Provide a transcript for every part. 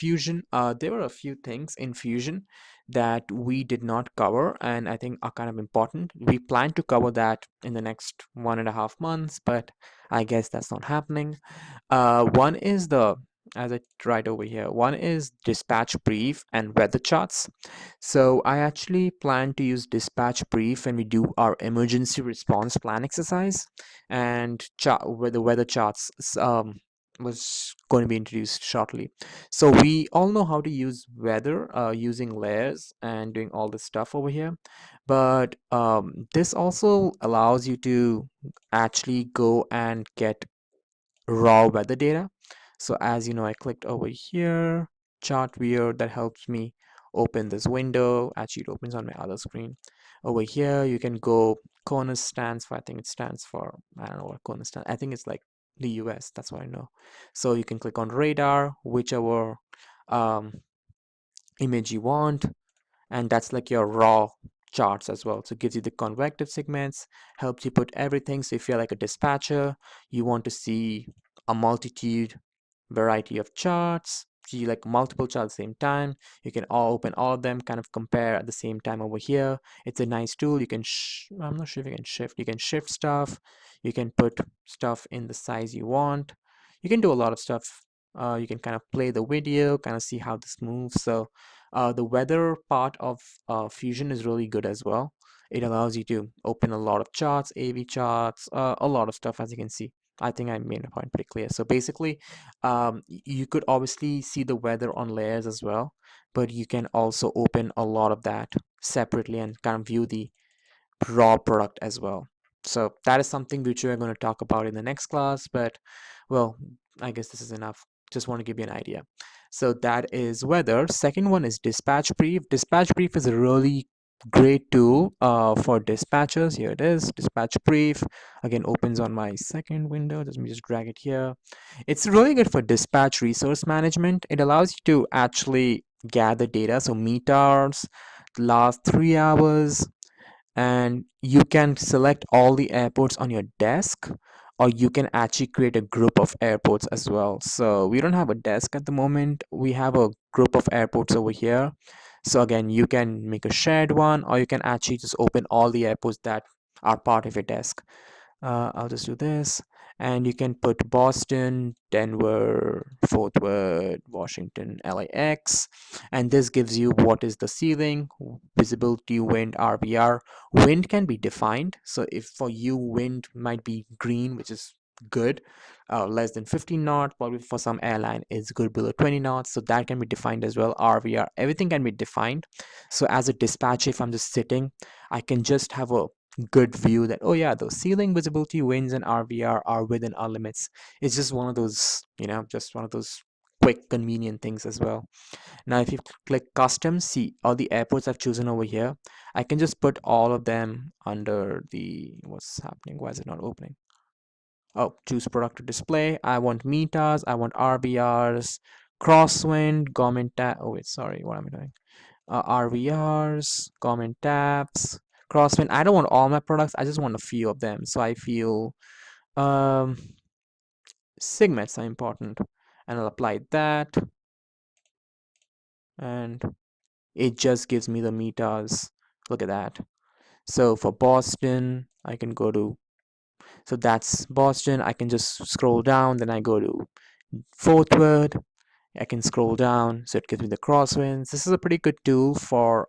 Fusion, there were a few things in Fusion that we did not cover and I think are kind of important. We plan to cover that in the next 1.5 months, but I guess that's not happening. One is as I write over here, one is dispatch brief and weather charts. So I actually plan to use dispatch brief when we do our emergency response plan exercise, and chart where the weather charts was going to be introduced shortly. So we all know how to use weather using layers and doing all this stuff over here, but this also allows you to actually go and get raw weather data. So as you know, I clicked over here, chart viewer, that helps me open this window. Actually, it opens on my other screen. Over here, you can go, CONUS stands for, I think it stands for, I don't know what CONUS stands, I think it's like the US, that's what I know. So you can click on radar, whichever um, image you want, and that's like your raw charts as well. So it gives you the convective segments, helps you put everything. So if you're like a dispatcher, you want to see a multitude variety of charts, see like multiple charts at the same time, you can all open all of them, kind of compare at the same time over here. It's a nice tool. You can I'm not sure if you can shift. You can shift stuff, you can put stuff in the size you want, you can do a lot of stuff. You can kind of play the video, kind of see how this moves. So the weather part of Fusion is really good as well. It allows you to open a lot of charts, AV charts, a lot of stuff, as you can see. I think I made a point pretty clear. So basically, you could obviously see the weather on layers as well, but you can also open a lot of that separately and kind of view the raw product as well. So that is something which we're going to talk about in the next class, but well, I guess this is enough. Just want to give you an idea. So that is weather. Second one is dispatch brief. Dispatch brief is a really great tool for dispatchers. Here it is, dispatch brief. Again, opens on my second window. Let me just drag it here. It's really good for dispatch resource management. It allows you to actually gather data, so meet hours, last 3 hours, and you can select all the airports on your desk, or you can actually create a group of airports as well. So we don't have a desk at the moment, we have a group of airports over here. So again, you can make a shared one, or you can actually just open all the airports that are part of your desk. I'll just do this, and you can put Boston, Denver, Fort Worth, Washington, LAX, and this gives you what is the ceiling, visibility, wind, RVR. Wind can be defined, so if for you wind might be green, which is good, less than 15 knots, probably for some airline is good below 20 knots, so that can be defined as well. RVR, everything can be defined. So as a dispatcher, if I'm just sitting, I can just have a good view that, oh yeah, the ceiling, visibility, winds, and RVR are within our limits. It's just one of those, just one of those quick convenient things as well. Now if you click custom, see all the airports I've chosen over here, I can just put all of them under the, what's happening, why is it not opening? Oh, choose product to display. I want metas, I want RVRs, crosswind, government tab. Oh wait, sorry, what am I doing? RVRs, government tabs, crosswind. I don't want all my products, I just want a few of them. So I feel um, segments are important, and I'll apply that, and it just gives me the metas. Look at that. So for Boston, I can go to, so that's Boston. I can just scroll down, then I go to Fort Worth. I can scroll down, so it gives me the crosswinds. This is a pretty good tool for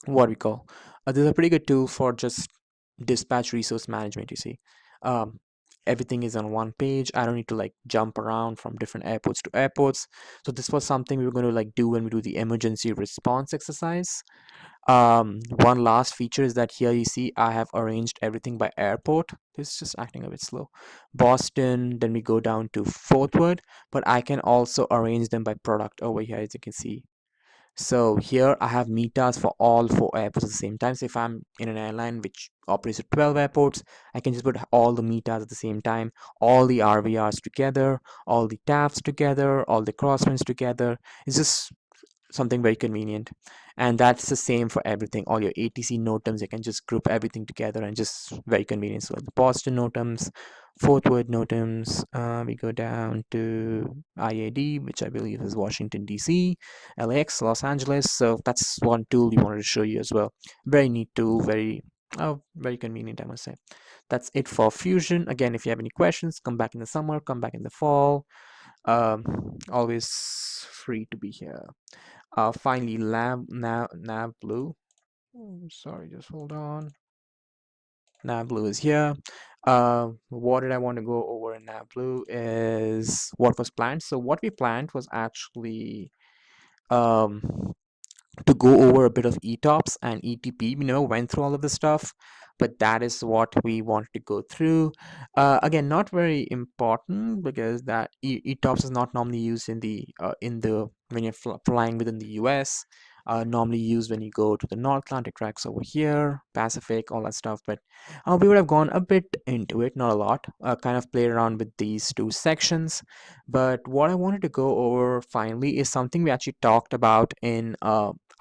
what we call. This is a pretty good tool for just dispatch resource management. You see, um, everything is on one page. I don't need to like jump around from different airports to airports. So this was something we were going to like do when we do the emergency response exercise. One last feature is that here you see I have arranged everything by airport. This is just acting a bit slow. Boston, then we go down to Fort Worth, but I can also arrange them by product over here, as you can see. So here I have metas for all 4 airports at the same time. So if I'm in an airline which operates at 12 airports, I can just put all the metas at the same time, all the RVRs together, all the tabs together, all the crosswinds together. It's just something very convenient, and that's the same for everything. All your ATC NOTAMs, you can just group everything together and just very convenient. So the Boston NOTAMs, Fourth word notams, we go down to IAD, which I believe is Washington, D.C., LAX, Los Angeles. So that's one tool we wanted to show you as well. Very neat tool, very convenient, I must say. That's it for Fusion. Again, if you have any questions, come back in the summer, come back in the fall. Always free to be here. Finally, Nav Blue. Oh, sorry, just hold on. Nav Blue is here. What did I want to go over in Nav Blue is what was planned. So what we planned was actually um, to go over a bit of ETOPS and ETP. We never went through all of this stuff, but that is what we wanted to go through. Again, not very important because that ETOPS is not normally used in the when you're flying within the US. Normally used when you go to the North Atlantic tracks over here, Pacific, all that stuff. But we would have gone a bit into it, not a lot. Kind of played around with these two sections. But what I wanted to go over finally is something we actually talked about in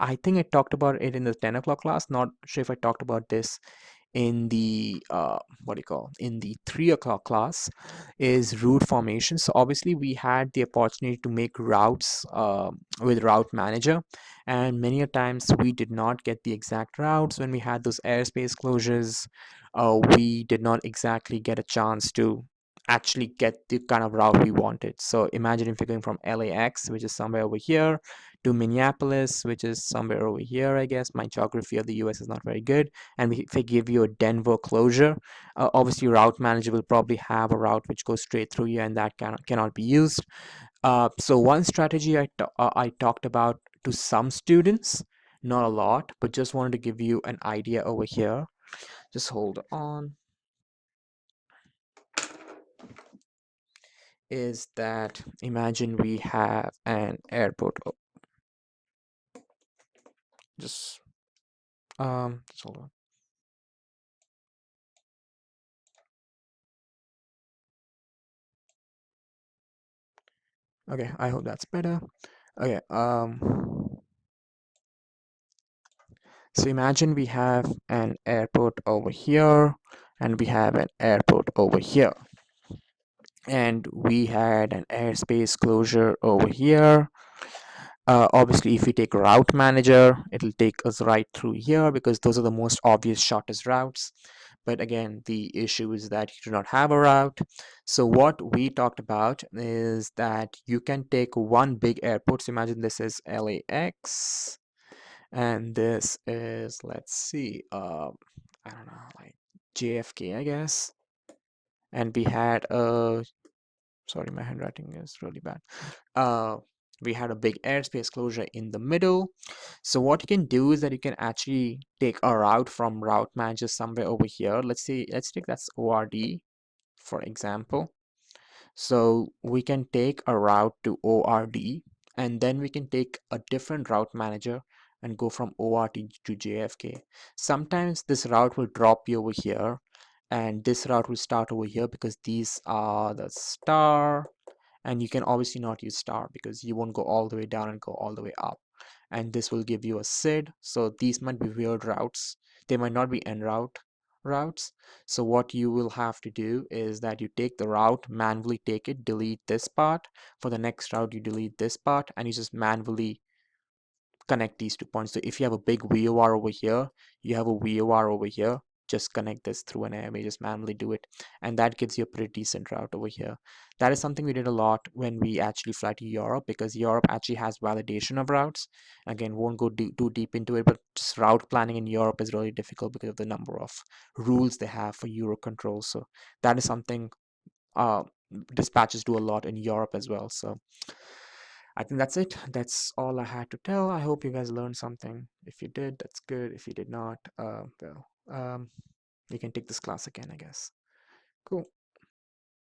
I think I talked about it in the 10 o'clock class. Not sure if I talked about this in the what do you call in the 3 o'clock class is route formation. So obviously we had the opportunity to make routes with route manager, and many a times we did not get the exact routes when we had those airspace closures. We did not exactly get a chance to actually get the kind of route we wanted. So imagine if you're going from LAX, which is somewhere over here, to Minneapolis, which is somewhere over here. I guess my geography of the US is not very good, and if they give you a Denver closure, obviously route manager will probably have a route which goes straight through you, and that cannot be used. So one strategy I talked about to some students, not a lot, but just wanted to give you an idea over here. Just hold on. Is that imagine we have an airport. Oh, just just hold on. Okay, I hope that's better. Okay, so imagine we have an airport over here and we have an airport over here. And we had an airspace closure over here. Obviously, if we take route manager, it'll take us right through here because those are the most obvious shortest routes. But again, the issue is that you do not have a route. So what we talked about is that you can take one big airport. So imagine this is LAX and this is, let's see, I don't know, like JFK, I guess. And we had a, sorry, my handwriting is really bad. uh we had a big airspace closure in the middle. So what you can do is that you can actually take a route from route manager somewhere over here. Let's see, let's take that's ORD for example. So we can take a route to ORD, and then we can take a different route manager and go from ORD to JFK. Sometimes this route will drop you over here, and this route will start over here because these are the star, and you can obviously not use star because you won't go all the way down and go all the way up. And this will give you a SID. So these might be weird routes. They might not be en route routes. So what you will have to do is that you take the route, manually take it, delete this part. For the next route, you delete this part and you just manually connect these two points. So if you have a big VOR over here, you have a VOR over here, just connect this through an AMA, just manually do it. And that gives you a pretty decent route over here. That is something we did a lot when we actually fly to Europe, because Europe actually has validation of routes. Again, won't go too deep into it, but just route planning in Europe is really difficult because of the number of rules they have for Euro control. So that is something uh, dispatches do a lot in Europe as well. So I think that's it. That's all I had to tell. I hope you guys learned something. If you did, that's good. If you did not, well, you can take this class again, I guess. Cool.